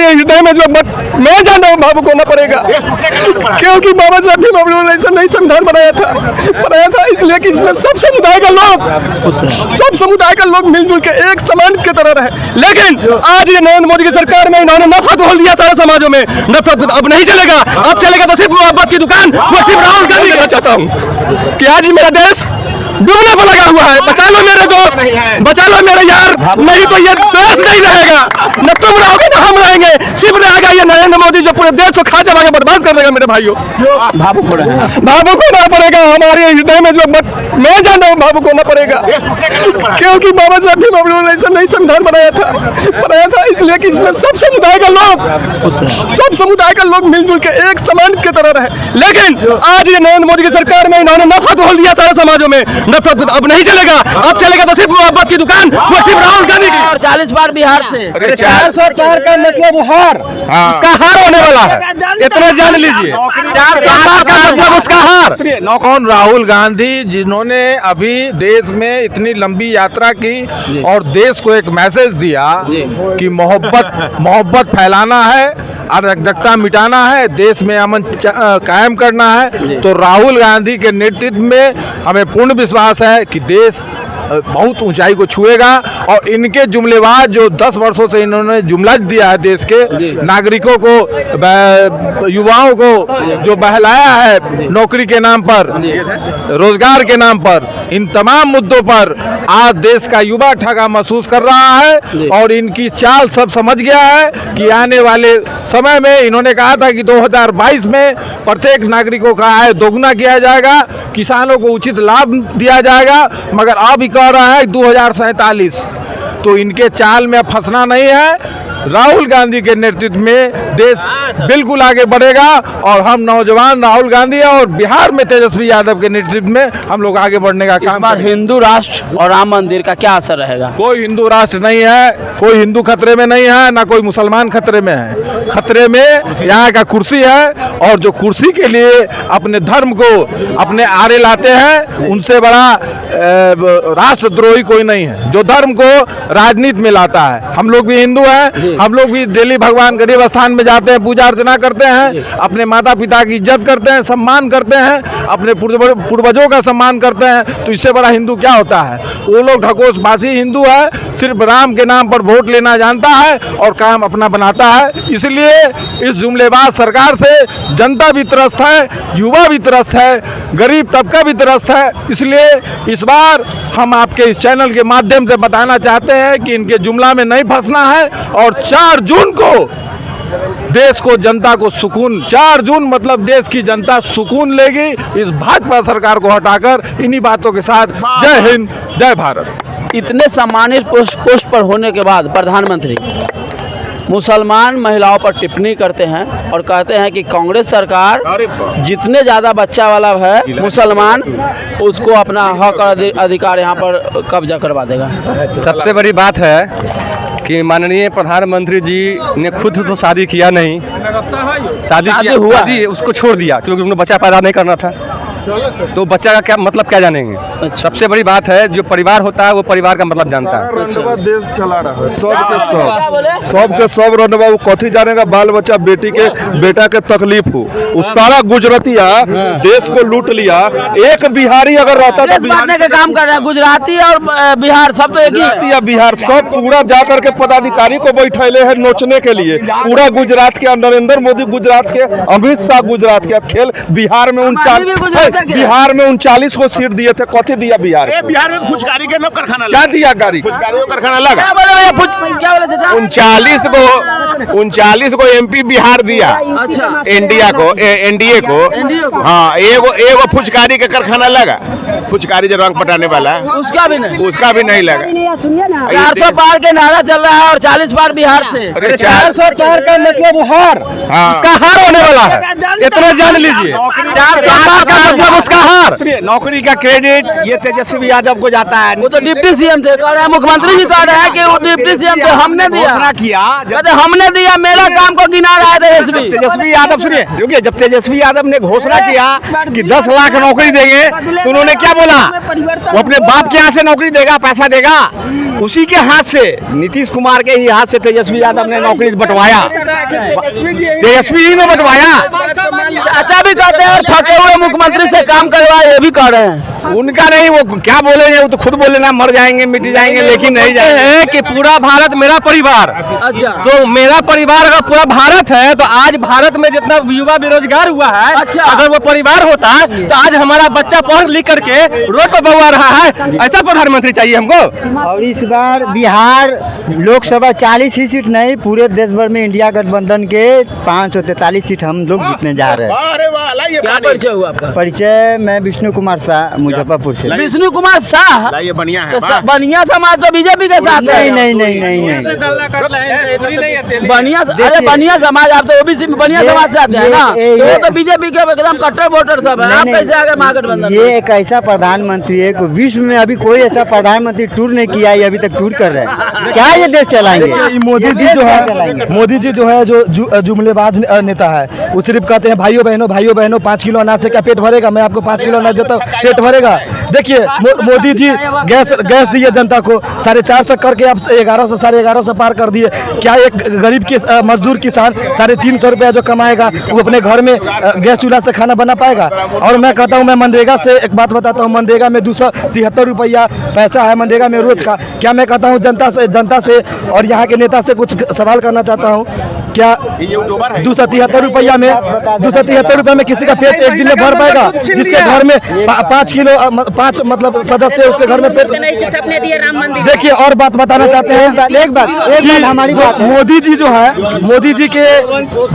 हमारे हृदय में जो मैं जान रहा हूँ भावुक होना पड़ेगा, क्योंकि बाबा साहब भीमराव ने ऐसा नहीं संविधान बनाया था इसलिए कि इसमें सब समुदाय का लोग मिलजुल के एक समान की तरह रहे। लेकिन आज ये नरेंद्र मोदी की सरकार में इन्होंने नफरत खोल दिया सारे समाजों में। नफरत अब नहीं चलेगा, अब चलेगा तो सिर्फ मोहब्बत की दुकान। वो सिर्फ राहुल गांधी कहना चाहता हूँ कि आज मेरा देश डूबने को लगा हुआ है। बचा लो मेरे दोस्त, बचा लो मेरे यार, नहीं तो ये देश नहीं रहेगा। न तुम रहोगे न हम रहेंगे, सिर्फ रहेगा ये नरेंद्र मोदी जो पूरे देश को खा चबा के बर्बाद कर देगा। मेरे भाइयों, भावुक होना पड़ेगा। हमारे हृदय में जो मैं जान रहा हूँ भावुक होना पड़ेगा, क्योंकि बाबा साहब भीमराव ने ऐसा नहीं संविधान बनाया था इसलिए कि इसमें सब समुदाय का लोग मिलजुल के एक समान की तरह रहे। लेकिन आज ये नरेंद्र मोदी की सरकार में इन्होंने नफरत खोल दिया सारे समाजों में। नफरत अब नहीं चलेगा, अब चलेगा तो सिर्फ मोहब्बत की दुकान। वो सिर्फ राहुल गांधी की। और 40 बार बिहार से 400 का मतलब हार का हार होने वाला है, इतना जान लीजिए। 400 का मतलब उसका हार। कौन? राहुल गांधी, जिन्होंने अभी देश में इतनी लंबी यात्रा की और देश को एक मैसेज दिया कि मोहब्बत फैलाना है, अराजकता मिटाना है, देश में अमन कायम करना है। तो राहुल गांधी के नेतृत्व में हमें पूर्ण विश्वास है कि देश बहुत ऊंचाई को छुएगा। और इनके जुमलेबाज जो 10 वर्षों से इन्होंने जुमला दिया है देश के नागरिकों को, युवाओं को जो बहलाया है नौकरी के नाम पर, रोजगार के नाम पर, इन तमाम मुद्दों पर आज देश का युवा ठगा महसूस कर रहा है। और इनकी चाल सब समझ गया है कि आने वाले समय में इन्होंने कहा था कि 2022 में प्रत्येक नागरिकों का आय दोगुना किया जाएगा, किसानों को उचित लाभ दिया जाएगा, मगर अब कह रहा है 2047। तो इनके चाल में फंसना नहीं है। राहुल गांधी के नेतृत्व में देश बिल्कुल आगे बढ़ेगा और हम नौजवान राहुल गांधी और बिहार में तेजस्वी यादव के नेतृत्व में हम लोग आगे बढ़ने का काम। हिंदू राष्ट्र और राम मंदिर का क्या असर रहेगा? कोई हिंदू राष्ट्र नहीं है, कोई हिंदू खतरे में नहीं है, ना कोई मुसलमान खतरे में है। खतरे में यहाँ का कुर्सी है, और जो कुर्सी के लिए अपने धर्म को अपने आरे लाते हैं, उनसे बड़ा राष्ट्रद्रोही कोई नहीं है जो धर्म को राजनीति में लाता है। हम लोग भी हिंदू हैं, हम लोग भी डेली भगवान गरीब स्थान में जाते हैं, पूजा अर्चना करते हैं, अपने माता पिता की इज्जत करते हैं, सम्मान करते हैं, अपने पूर्वजों का सम्मान करते हैं। तो इससे बड़ा हिंदू क्या होता है? वो लोग ढकोसबाजी हिंदू है, सिर्फ राम के नाम पर वोट लेना जानता है और काम अपना बनाता है। इसलिए इस जुमलेबाज सरकार से जनता भी त्रस्त है, युवा भी त्रस्त है, गरीब तबका भी त्रस्त है। इसलिए इस बार हम आपके इस चैनल के माध्यम से बताना चाहते हैं कि इनके जुमला में नहीं फंसना है। और 4 जून को देश को, जनता को सुकून, 4 जून मतलब देश की जनता सुकून लेगी इस भाजपा सरकार को हटाकर। इन्हीं बातों के साथ जय हिंद, जय भारत। इतने सम्मानित पोस्ट पर होने के बाद प्रधानमंत्री मुसलमान महिलाओं पर टिप्पणी करते हैं और कहते हैं कि कांग्रेस सरकार जितने ज़्यादा बच्चा वाला है मुसलमान, उसको अपना हक अधिकार यहाँ पर कब्जा करवा देगा। सबसे बड़ी बात है कि माननीय प्रधानमंत्री जी ने खुद तो शादी किया नहीं, शादी हुआ, उसको छोड़ दिया क्योंकि उन्हें बच्चा पैदा नहीं करना था। तो बच्चा का क्या मतलब क्या जानेंगे? अच्छा। सबसे बड़ी बात है जो परिवार होता है वो परिवार का मतलब जानता है। अच्छा। देश चला रहा है सब के सब रनवा, वो कथी जानेगा? बाल बच्चा, बेटा के तकलीफ हो, वो सारा गुजरातिया देश को लूट लिया। एक बिहारी अगर रहता तो बांटने का काम कर रहा है। गुजराती और बिहार सब तो एक ही है। बिहार सब पूरा जाकर के पदाधिकारी को बैठे हैं नोचने के लिए। पूरा गुजरात के नरेंद्र मोदी गुजरात के, अमित शाह गुजरात के। अब खेल बिहार में 39 को सीट दिए थे। कथी दिया बिहार में? फुचकारी के कारखाना क्या दिया? गाड़ी कारखाना लगा। 39 को एमपी बिहार दिया। अच्छा। एनडीए को हाँ, एगो फुचकारी का कारखाना लगा। फुचकारी जो रंग पटाने वाला है उसका भी नहीं लगा। 400 पार के नारा चल रहा है और 40 पार बिहार से। 400 पार का मतलब हार का हार होने वाला है, इतना जान लीजिए। 400 पार का मतलब उसका हार। नौकरी का क्रेडिट ये तेजस्वी यादव को जाता है। वो तो डिप्टी सीएम थे, कह रहे हैं मुख्यमंत्री जी कह रहे हैं कि वो डिप्टी सीएम थे, हमने दिया, किया हमने कर दिया, मेरा काम को गिना रहा है तेजस्वी। तेजस्वी यादव सुनिए, रुकिए, जब तेजस्वी यादव ने घोषणा किया कि 10 लाख नौकरी देंगे तो उन्होंने क्या बोला? वो अपने बाप के यहाँ से नौकरी देगा, पैसा देगा, उसी के हाथ से, नीतीश कुमार के ही हाथ से तेजस्वी यादव ने नौकरी बंटवाया, तेजस्वी ही ने बंटवाया। अच्छा भी कहते हैं और थके हुए मुख्यमंत्री से काम करवा, ये भी कह रहे हैं। उनका नहीं, वो क्या बोलेंगे, वो तो खुद बोले ना मर जाएंगे मिट जाएंगे, लेकिन नहीं जाएंगे। है कि पूरा भारत मेरा परिवार। अच्छा, तो मेरा परिवार अगर पूरा भारत है तो आज भारत में जितना युवा बेरोजगार हुआ है, अच्छा। अगर वो परिवार होता तो आज हमारा बच्चा पढ़ लिख करके रोड पर बउआ रहा है। ऐसा प्रधानमंत्री चाहिए हमको। और इस बार बिहार लोकसभा 40 ही सीट नहीं, पूरे देश भर में इंडिया गठबंधन के 543 सीट हम लोग जीतने जा रहे हैं। क्या परिचय हुआ आपका? परिचय, मैं विष्णु कुमार शाह, मुजफ्फरपुर से। विष्णु कुमार शाह, ये बढ़िया है। तो बनिया समाज तो बीजेपी के साथ है। नहीं नहीं नहीं नहीं बनिया, अरे बनिया समाज, आप तो ओबीसी में बनिया समाज से आते हैं ना, तो वो तो बीजेपी के एकदम कट्टर वोटर सब है। आप कैसे आगे महागठबंधन? ये एक ऐसा प्रधानमंत्री है कि विश्व में अभी कोई ऐसा प्रधानमंत्री टूर नहीं किया है, अभी तक टूर कर रहे हैं। क्या ये देश चलाएंगे? मोदी जी जो है, मोदी जी जो है जो जुमलेबाज नेता है, वो सिर्फ कहते हैं भाइयों बहनों 5 किलो अनाज से क्या पेट भरेगा, मैं आपको 5 किलो अनाज देता हूँ, पेट भरेगा। देखिए मोदी जी गैस दिए जनता को 450 करके अब 1100 1150 पार कर दिए। क्या एक गरीब के मजदूर किसान 350 रुपया जो कमाएगा वो अपने घर में गैस चूल्हा से खाना बना पाएगा? और मैं कहता हूँ, मैं मनरेगा से एक बात बताता हूँ, मनरेगा में 273 रुपया पैसा है मनरेगा में रोज का। क्या मैं कहता हूँ जनता से और यहाँ के नेता से कुछ सवाल करना चाहता हूँ, क्या 273 रुपया में किसी का पेट एक दिन में भर पाएगा? जिसके घर में 5 किलो 5 मतलब सदस्य है, उसके घर में पेट। देखिए और बात बताना चाहते हैं, एक बात हमारी बात, मोदी जी जो है, मोदी जी के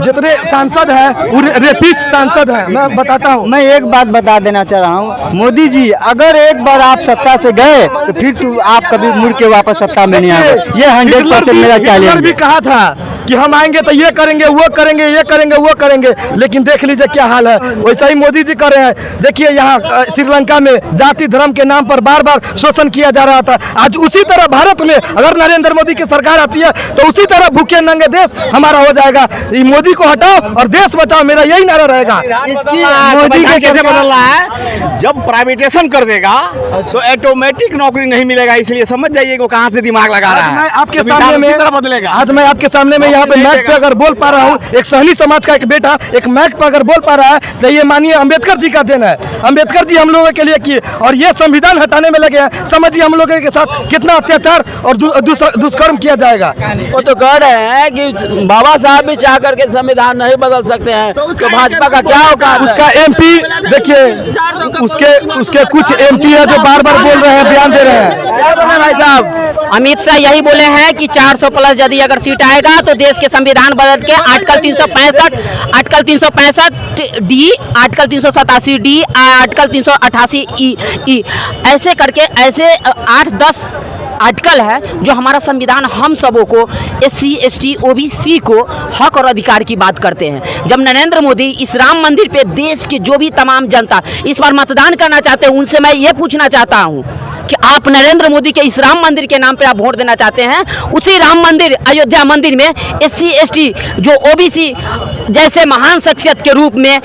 जितने सांसद हैं वो रेपिस्ट सांसद हैं। मैं बताता हूँ, मैं एक बात बता देना चाह रहा हूँ, मोदी जी अगर एक बार आप सत्ता से गए तो फिर तो आप कभी मुड़ के वापस सत्ता में नहीं आए। ये 100% मेरा चैलेंज भी कहा था कि हम आएंगे तो ये करेंगे वो करेंगे, लेकिन देख लीजिए क्या हाल है। वैसा ही मोदी जी कर रहे हैं। देखिए यहाँ श्रीलंका में जाति धर्म के नाम पर बार बार शोषण किया जा रहा था। आज उसी तरह भारत में अगर नरेंद्र मोदी की सरकार आती है तो उसी तरह भूखे नंगे देश हमारा हो जाएगा। ये मोदी को हटाओ और देश बचाओ, मेरा यही नारा रहेगा। मोदी के कैसे बदल रहा है? जब प्राइवेटेशन कर देगा तो ऑटोमेटिक नौकरी नहीं मिलेगा, इसलिए समझ जाइए वो कहाँ से दिमाग लगा रहा है। मैं आपके सामने में बदलेगा। आज मैं आपके सामने में यहाँ पे मैक पे अगर बोल पा रहा हूँ, एक सहनी समाज का एक बेटा एक मैक पे अगर बोल पा रहा है तो ये मानिए अम्बेडकर जी का देन है। अम्बेडकर जी हम लोगों के लिए किए और ये संविधान हटाने में लगे हैं। समझिए हम लोगों के साथ कितना अत्याचार और दुष्कर्म किया जाएगा। वो तो कह रहे हैं कि बाबा साहब भी चाह करके संविधान नहीं बदल सकते हैं, तो भाजपा का क्या औकात है? उसका एमपी देखिए, उसके कुछ एमपी है जो बार बार बोल रहे हैं, बयान दे रहे हैं। क्या बोले भाई साहब? अमित शाह यही बोले हैं कि 400 प्लस यदि अगर सीट आएगा तो देश के संविधान बदल के article 365 D, article 387 D, article 388 ई ऐसे करके ऐसे 8-10 आर्टिकल है जो हमारा संविधान हम सबों को SC ST OBC को हक और अधिकार की बात करते हैं। जब नरेंद्र मोदी इस राम मंदिर पे देश के जो भी तमाम जनता इस बार मतदान करना चाहते हैं, उनसे मैं ये पूछना चाहता हूँ कि आप नरेंद्र मोदी के इस राम मंदिर के नाम पे आप वोट देना चाहते हैं, उसी राम मंदिर अयोध्या मंदिर में SC ST जो OBC जैसे महान शख्सियत के रूप में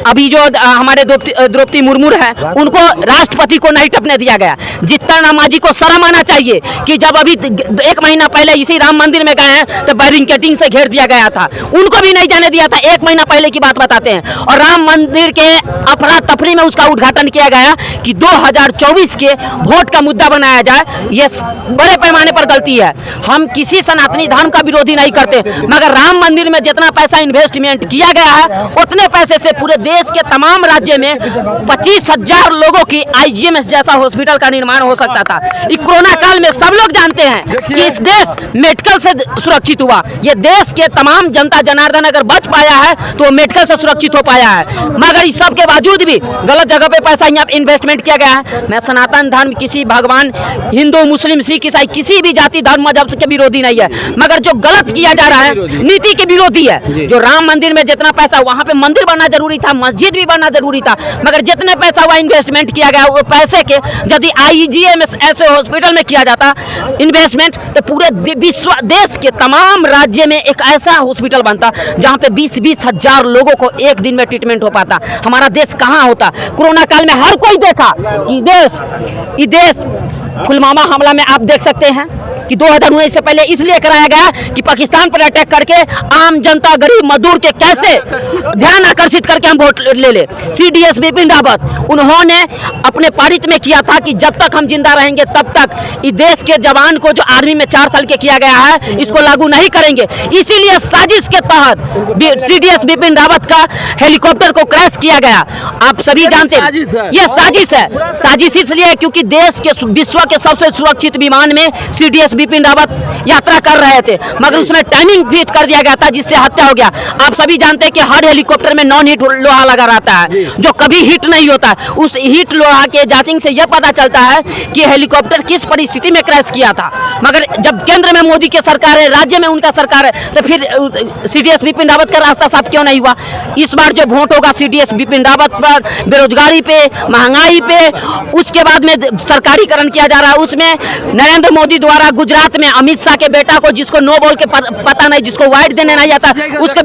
अभी जो हमारे द्रौपदी मुर्मू है उनको राष्ट्रपति को नहीं टपने दिया गया। जीतन मांझी को शर्म आना चाहिए कि जब अभी 1 महीना पहले इसी राम मंदिर में गए हैं तो बैरिकेडिंग से घेर दिया गया था, उनको भी नहीं जाने दिया था। 1 महीना पहले की बात बताते हैं और राम मंदिर के अफरा तफरी में उसका उद्घाटन किया गया कि 2024 के वोट का मुद्दा बनाया जाए। ये बड़े पैमाने पर गलती है। हम किसी सनातनी धर्म का विरोधी नहीं करते, मगर राम मंदिर में जितना पैसा इन्वेस्टमेंट किया गया है उतने पैसे से पूरे देश के तमाम राज्य में 25,000 लोगों की IGMS जैसा हॉस्पिटल का निर्माण हो सकता था। इस कोरोना काल में सब लोग जानते हैं कि इस देश मेडिकल से सुरक्षित हुआ। ये देश के तमाम जनता जनार्दन अगर बच पाया है तो वो मेडिकल से सुरक्षित हो पाया है, मगर इस सब के बावजूद भी गलत जगह पे पैसा यहाँ इन्वेस्टमेंट किया गया है। मैं सनातन धर्म किसी भगवान हिंदू मुस्लिम सिख ईसाई किसी भी जाति धर्म मजहब के विरोधी नहीं है, मगर जो गलत किया जा रहा है नीति के विरोधी है। है। जो राम मंदिर में जितना पैसा, वहाँ पे मंदिर बनना जरूरी था, मस्जिद भी बनना जरूरी था, मगर जितने पैसा हुआ इन्वेस्टमेंट किया गया, वो पैसे के यदि IGM ऐसे हॉस्पिटल में किया जाता इन्वेस्टमेंट, तो पूरे विश्व देश के तमाम राज्य में एक ऐसा हॉस्पिटल बनता जहाँ पे 20-20 हजार लोगों को एक दिन में ट्रीटमेंट हो पाता। हमारा देश कहाँ होता? कोरोना काल में हर कोई देखा कि देश पुलवामा हमला में आप देख सकते हैं कि 2019 से पहले इसलिए कराया गया कि पाकिस्तान पर अटैक करके आम जनता, गरीब मजदूर के कैसे ध्यान आकर्षित करके हम वोट ले ले। CDS बिपिन रावत उन्होंने अपने पारित में किया था कि जब तक हम जिंदा रहेंगे तब तक इस देश के जवान को जो आर्मी में 4 साल के किया गया है इसको लागू नहीं करेंगे। इसीलिए साजिश के तहत CDS बिपिन रावत का हेलीकॉप्टर को क्रैश किया गया। आप सभी जानते हैं ये साजिश है। साजिश इसलिए क्योंकि देश के विश्व के सबसे सुरक्षित विमान में CDS बिपिन रावत यात्रा कर रहे थे, मगर उसमें टाइमिंग फिट कर दिया गया था जिससे हत्या हो गया। आप सभी जानते हैं कि हर हेलीकॉप्टर में नॉन हिट लोहा लगा रहता है जो कभी हिट नहीं होता है। उस हिट लोहा के जांचिंग से यह पता चलता है कि हेलीकॉप्टर किस परिस्थिति में क्रैश किया था। मगर जब केंद्र में मोदी की सरकार है, राज्य में उनका सरकार है, तो फिर CDS बिपिन रावत का रास्ता साफ क्यों नहीं हुआ? इस बार जो वोट होगा CDS बिपिन रावत पर, बेरोजगारी पे, महंगाई पे, उसके बाद में सरकारीकरण किया जा रहा है, उसमें नरेंद्र मोदी द्वारा गुजरात में अमित शाह के बेटा को, जिसको नो बॉल के पता नहीं, जिसको वाइट देने नहीं आता, उसको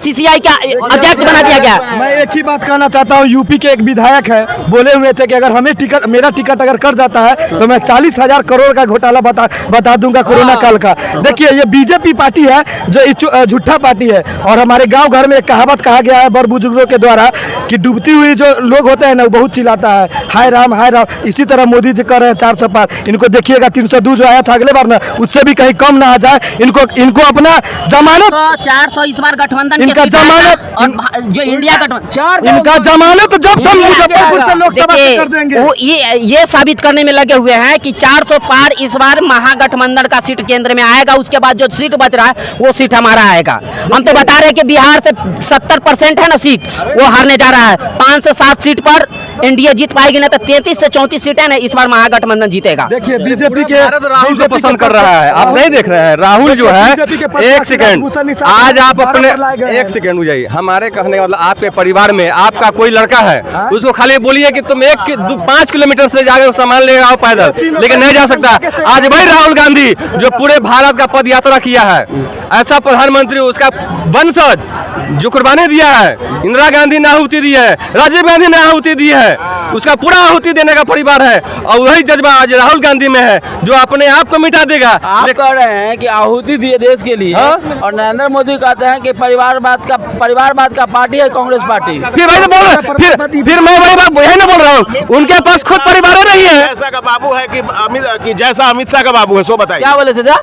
CCI का अध्यक्ष बना दिया गया। मैं एक ही बात कहना चाहता हूँ, यूपी के एक विधायक है, बोले हुए थे कि अगर हमें मेरा टिकट अगर कट जाता है तो मैं 40,000 करोड़ का घोटाला बता दूंगा कोरोना काल का। देखिए ये बीजेपी पार्टी है जो झूठा पार्टी है, और हमारे गांव घर में एक कहावत कहा गया है बड़ बुजुर्गों के द्वारा कि डूबती हुई जो लोग होते हैं ना वो बहुत चिल्लाता है, हाय राम हाय राम। इसी तरह मोदी जी कर रहे हैं 400 पार। इनको देखिएगा 302 जो आया था अगले बार ना, उससे भी कहीं कम ना आ जाए। इनको अपना जमानत 400 इस बार गठबंधन इनका जमानत और जो इंडिया गठबंधन इनका जमानत जब तक मुजफ्फरपुर से लोकसभा से कर देंगे। वो ये साबित करने में लगे हुए हैं कि 400 पार इस बार महागठबंधन का सीट केंद्र में आएगा। उसके बाद जो सीट बच रहा है वो सीट हमारा आएगा। हम तो बता रहे हैं कि बिहार से 70% है ना सीट, वो हारने जा रहा है। 5 से 7 सीट पर एनडीए जीत पाएगी, ना तो 33 से 34 सीटें ना इस बार महागठबंधन जीतेगा। देखिए बीजेपी के राहुल को पसंद कर रहा है, आप नहीं देख रहे हैं। राहुल जो है, एक सेकंड, आज आप अपने एक सेकंड हो जाइए। हमारे कहने का मतलब आपके परिवार में आपका कोई लड़का है, उसको खाली बोलिए कि तुम 5 किलोमीटर से जाकर सामान ले आओ पैदल, लेकिन नहीं जा सकता। आज भाई राहुल गांधी जो पूरे भारत का पद यात्रा किया है, ऐसा प्रधानमंत्री, उसका वंशज जो कुर्बानी दिया है, इंदिरा गांधी ने आहुति दी है, राजीव गांधी ने आहुति दी है, उसका पूरा आहुति देने का परिवार है, और वही जज्बा आज राहुल गांधी में है जो अपने आप को मिटा देगा। आप कह रहे हैं कि आहुति दिए देश के लिए, और नरेंद्र मोदी कहते हैं कि परिवारवाद का पार्टी है कांग्रेस पार्टी। फिर भाई बोल रहे, फिर मैं वही बात यही ना बोल रहा हूँ, उनके पास खुद परिवार नहीं है। जैसा का बाबू है कि जैसा अमित शाह का बाबू है, सो बताइए। क्या बोले चाचा?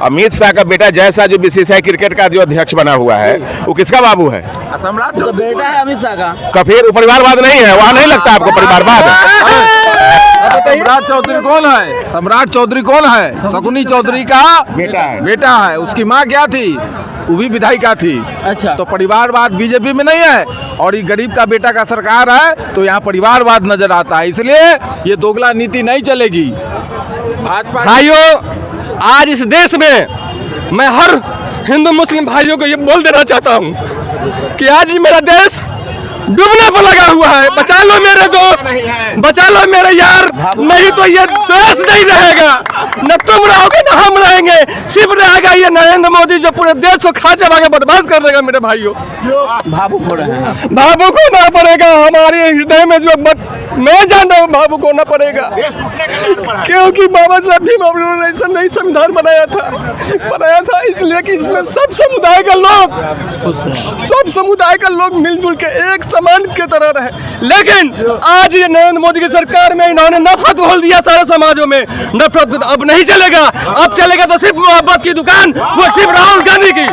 अमित शाह का बेटा जैसा जो BCCI क्रिकेट का जो अध्यक्ष बना हुआ है, वो किसका बाबू है? सम्राट तो बेटा है अमित शाह का। फिर वो परिवारवाद नहीं है? वहाँ नहीं लगता आपको परिवारवाद? सम्राट चौधरी कौन है? सम्राट चौधरी कौन है? शकुनी चौधरी का बेटा है। उसकी माँ क्या थी? वो भी विधायिका थी। अच्छा, तो परिवारवाद बीजेपी में नहीं है, और ये गरीब का बेटा का सरकार है तो यहाँ परिवारवाद नजर आता है। इसलिए ये दोगला नीति नहीं चलेगी। भाजपा भाइयों, आज इस देश में मैं हर हिंदू मुस्लिम भाइयों को ये बोल देना चाहता हूँ कि आज मेरा देश डूबने पर लगा हुआ है। बचा लो मेरे दोस्त, बचा लो मेरे यार, नहीं तो ये देश नहीं रहेगा। न तुम रहोगे न हम रहेंगे, सिर्फ रहेगा ये नरेंद्र मोदी जो पूरे देश को खा चबा के बर्बाद कर देगा। मेरे भाइयों, भावुक हो रहे हैं। भावुक होना पड़ेगा। हमारे हृदय में जो मैं जान रहा हूँ भावुक होना पड़ेगा, क्योंकि बाबा साहब भीमराव ने ऐसा नहीं संविधान बनाया था इसलिए कि इसमें सब समुदाय का लोग मिलजुल के एक समान की तरह रहे। लेकिन आज ये नरेंद्र मोदी की सरकार में इन्होंने नफरत घोल दिया सारे समाजों में। नफरत अब नहीं चलेगा, अब चलेगा तो सिर्फ मोहब्बत की दुकान, वो सिर्फ राहुल गांधी की।